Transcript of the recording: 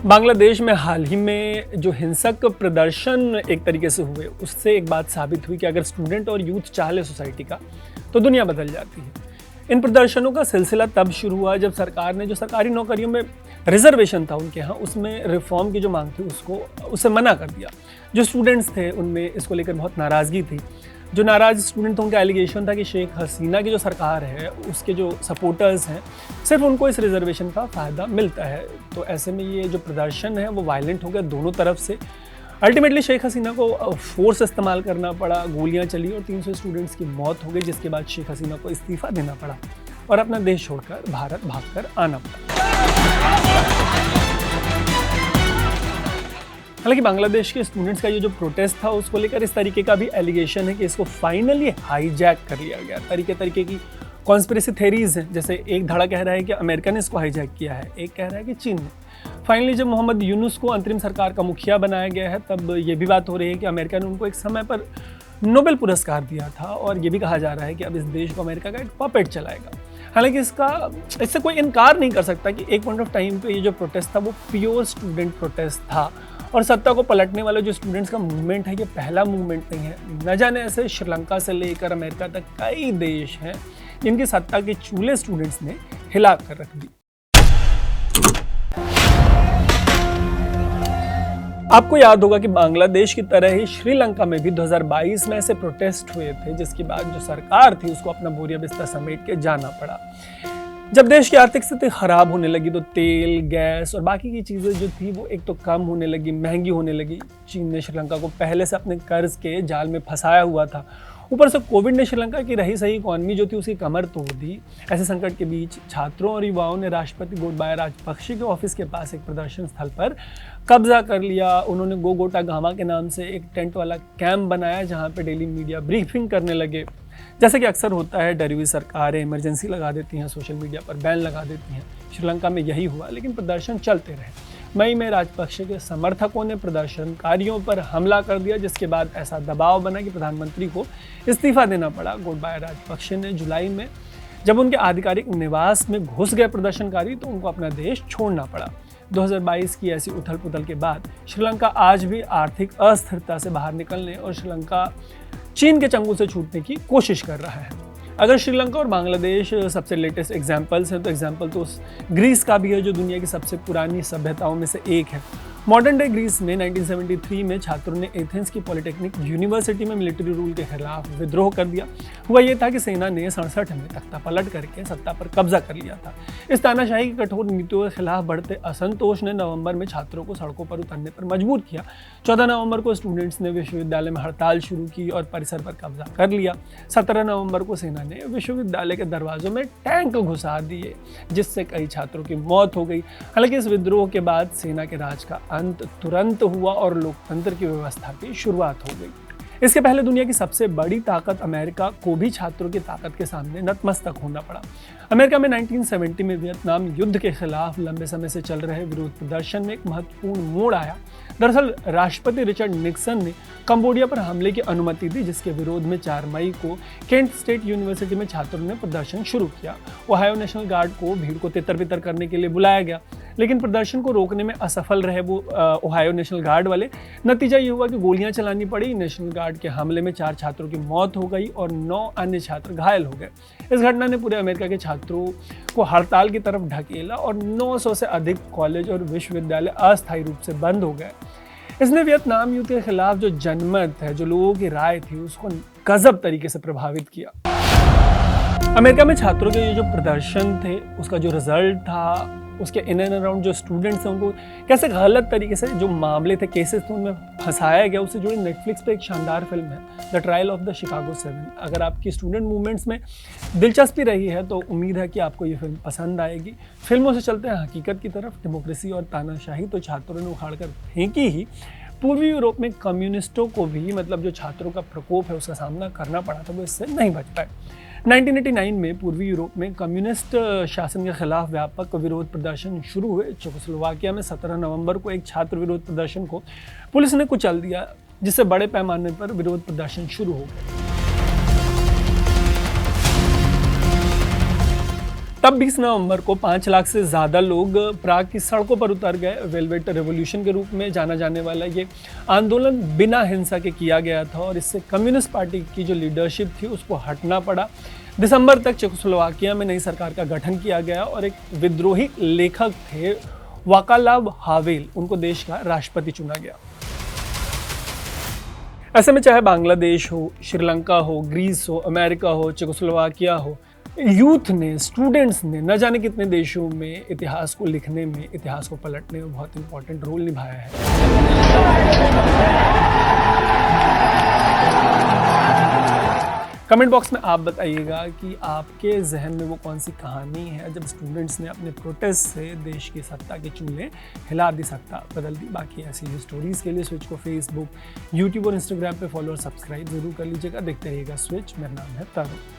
बांग्लादेश में हाल ही में जो हिंसक प्रदर्शन एक तरीके से हुए, उससे एक बात साबित हुई कि अगर स्टूडेंट और यूथ चाह ले सोसाइटी का, तो दुनिया बदल जाती है। इन प्रदर्शनों का सिलसिला तब शुरू हुआ जब सरकार ने जो सरकारी नौकरियों में रिजर्वेशन था उनके यहाँ, उसमें रिफॉर्म की जो मांग थी उससे मना कर दिया। जो स्टूडेंट्स थे उनमें इसको लेकर बहुत नाराज़गी थी। जो नाराज़ स्टूडेंट थे उनका एलिगेशन था कि शेख हसीना की जो सरकार है उसके जो सपोर्टर्स हैं सिर्फ उनको इस रिजर्वेशन का फ़ायदा मिलता है। तो ऐसे में ये जो प्रदर्शन है वो वायलेंट हो गया दोनों तरफ से। अल्टीमेटली शेख हसीना को फोर्स इस्तेमाल करना पड़ा, गोलियां चली और 300 स्टूडेंट्स की मौत हो गई, जिसके बाद शेख हसीना को इस्तीफ़ा देना पड़ा और अपना देश छोड़कर भारत भागकर आना पड़ा। हालांकि बांग्लादेश के स्टूडेंट्स का ये जो प्रोटेस्ट था उसको लेकर इस तरीके का भी एलिगेशन है कि इसको फाइनली हाईजैक कर लिया गया। तरीके की कॉन्स्पिरेसी थेरीज हैं, जैसे एक धड़ा कह रहा है कि अमेरिका ने इसको हाईजैक किया है, एक कह रहा है कि चीन ने। फाइनली जब मोहम्मद यूनुस को अंतरिम सरकार का मुखिया बनाया गया है तब ये भी बात हो रही है कि अमेरिका ने उनको एक समय पर नोबेल पुरस्कार दिया था और ये भी कहा जा रहा है कि अब इस देश को अमेरिका का एक पपेट चलाएगा। हालांकि इससे कोई इनकार नहीं कर सकता कि एक पॉइंट ऑफ टाइम पे ये जो प्रोटेस्ट था वो प्योर स्टूडेंट प्रोटेस्ट था और सत्ता को पलटने वाले जो स्टूडेंट्स का मूवमेंट है ये पहला मूवमेंट नहीं है। न जाने ऐसे श्रीलंका से लेकर अमेरिका तक कई देश हैं जिनकी सत्ता के चूल्हे स्टूडेंट्स ने हिला कर रख दी। आपको याद होगा कि बांग्लादेश की तरह ही श्रीलंका में भी 2022 में ऐसे प्रोटेस्ट हुए थे, जिसके बाद जो सरकार थी उसको अपना बोरिया बिस्तर समेट के जाना पड़ा। जब देश की आर्थिक स्थिति खराब होने लगी तो तेल, गैस और बाकी की चीज़ें जो थी वो एक तो कम होने लगी, महंगी होने लगी। चीन ने श्रीलंका को पहले से अपने कर्ज के जाल में फंसाया हुआ था। ऊपर से कोविड ने श्रीलंका की रही सही इकॉनमी जो थी उसकी कमर तोड़ दी। ऐसे संकट के बीच छात्रों और युवाओं ने राष्ट्रपति गोटबाया राजपक्षे के ऑफिस के पास एक प्रदर्शन स्थल पर कब्जा कर लिया। उन्होंने गोगोटा गामा के नाम से एक टेंट वाला कैंप बनाया जहाँ पे डेली मीडिया ब्रीफिंग करने लगे। जैसे कि अक्सर होता है, डरी हुई सरकारें इमरजेंसी लगा देती हैं, सोशल मीडिया पर बैन लगा देती हैं। श्रीलंका में यही हुआ, लेकिन प्रदर्शन चलते रहे। मई में राजपक्षे के समर्थकों ने प्रदर्शनकारियों पर हमला कर दिया, जिसके बाद ऐसा दबाव बना कि प्रधानमंत्री को इस्तीफा देना पड़ा। गोटबाया राजपक्षे ने जुलाई में जब उनके आधिकारिक निवास में घुस गए प्रदर्शनकारी तो उनको अपना देश छोड़ना पड़ा। 2022 की ऐसी उथल पुथल के बाद श्रीलंका आज भी आर्थिक अस्थिरता से बाहर निकलने और श्रीलंका चीन के चंगुल से छूटने की कोशिश कर रहा है। अगर श्रीलंका और बांग्लादेश सबसे लेटेस्ट एग्जाम्पल्स हैं तो एग्जाम्पल तो ग्रीस का भी है, जो दुनिया की सबसे पुरानी सभ्यताओं में से एक है। मॉडर्न डे ग्रीस में 1973 में छात्रों ने एथेंस की पॉलिटेक्निक यूनिवर्सिटी में मिलिट्री रूल के खिलाफ विद्रोह कर दिया। हुआ ये था कि सेना ने 67 में तख्ता पलट करके सत्ता पर कब्जा कर लिया था। इस तानाशाही की कठोर नीतियों के खिलाफ बढ़ते असंतोष ने नवंबर में छात्रों को सड़कों पर उतरने पर मजबूर किया। 14 नवंबर को स्टूडेंट्स ने विश्वविद्यालय में हड़ताल शुरू की और परिसर पर कब्जा कर लिया। 17 नवंबर को सेना ने विश्वविद्यालय के दरवाजों में टैंक घुसा दिए, जिससे कई छात्रों की मौत हो गई। हालांकि इस विद्रोह के बाद सेना के राज का अंत तुरंत हुआ और लोकतंत्र की व्यवस्था की शुरुआत हो गई। इसके पहले दुनिया की सबसे बड़ी ताकत अमेरिका को भी छात्रों की ताकत के सामने नतमस्तक होना पड़ा। अमेरिका में 1970 में वियतनाम युद्ध के खिलाफ लंबे समय से चल रहे विरोध प्रदर्शन में एक महत्वपूर्ण मोड़ आया। दरअसल राष्ट्रपति रिचर्ड निक्सन ने कंबोडिया पर हमले की अनुमति दी, जिसके विरोध में 4 मई को केंट स्टेट यूनिवर्सिटी में छात्रों ने प्रदर्शन शुरू किया। ओहायो नेशनल गार्ड को भीड़ को तितर-बितर करने के लिए बुलाया गया, लेकिन प्रदर्शन को रोकने में असफल रहे वो ओहायो नेशनल गार्ड वाले। नतीजा ये हुआ कि गोलियां चलानी पड़ी। नेशनल गार्ड के हमले में 4 छात्रों की मौत हो गई और 9 अन्य छात्र घायल हो गए। इस घटना ने पूरे अमेरिका के छात्रों को हड़ताल की तरफ ढकेला और 900 से अधिक कॉलेज और विश्वविद्यालय अस्थायी रूप से बंद हो गए। इसने वियतनाम युद्ध के खिलाफ जो जनमत है, जो लोगों की राय थी, उसको गजब तरीके से प्रभावित किया। अमेरिका में छात्रों के ये जो प्रदर्शन थे उसका जो रिजल्ट था, उसके इन एंड अराउंड जो स्टूडेंट्स थे उनको कैसे गलत तरीके से जो मामले थे, केसेस थे, उनमें फंसाया गया। उससे जुड़ी नेटफ्लिक्स पे एक शानदार फिल्म है, the trial of the Chicago 7। अगर आपकी स्टूडेंट मूवमेंट्स में दिलचस्पी रही है तो उम्मीद है कि आपको ये फिल्म पसंद आएगी। फिल्मों से चलते हैं हकीकत की तरफ। डेमोक्रेसी और तानाशाही तो छात्रों ने उखाड़ कर फेंकी ही, पूर्वी यूरोप में कम्युनिस्टों को भी मतलब जो छात्रों का प्रकोप है उसका सामना करना पड़ा था, वो इससे नहीं बच पाए। 1989 में पूर्वी यूरोप में कम्युनिस्ट शासन के खिलाफ व्यापक विरोध प्रदर्शन शुरू हुए। चेकोस्लोवाकिया में 17 नवंबर को एक छात्र विरोध प्रदर्शन को पुलिस ने कुचल दिया, जिससे बड़े पैमाने पर विरोध प्रदर्शन शुरू हो गए। तब 20 नवंबर को 5 लाख से ज़्यादा लोग प्राग की सड़कों पर उतर गए। वेलवेट रेवोल्यूशन के रूप में जाना जाने वाला ये आंदोलन बिना हिंसा के किया गया था और इससे कम्युनिस्ट पार्टी की जो लीडरशिप थी उसको हटना पड़ा। दिसंबर तक चेकोस्लोवाकिया में नई सरकार का गठन किया गया और एक विद्रोही लेखक थे वाकालाव हावेल, उनको देश का राष्ट्रपति चुना गया। ऐसे में चाहे बांग्लादेश हो, श्रीलंका हो, ग्रीस हो, अमेरिका हो, चेकोस्लोवाकिया हो, यूथ ने, स्टूडेंट्स ने न जाने कितने देशों में इतिहास को लिखने में, इतिहास को पलटने में बहुत इंपॉर्टेंट रोल निभाया है। कमेंट बॉक्स में आप बताइएगा कि आपके जहन में वो कौन सी कहानी है जब स्टूडेंट्स ने अपने प्रोटेस्ट से देश की सत्ता के चूल्हे हिला दी, सत्ता बदल दी। बाकी ऐसी ही स्टोरीज के लिए स्विच को फेसबुक, यूट्यूब और इंस्टाग्राम पे फॉलो और सब्सक्राइब जरूर कर लीजिएगा। देखते रहिएगा स्विच। मेरा नाम है तरुण।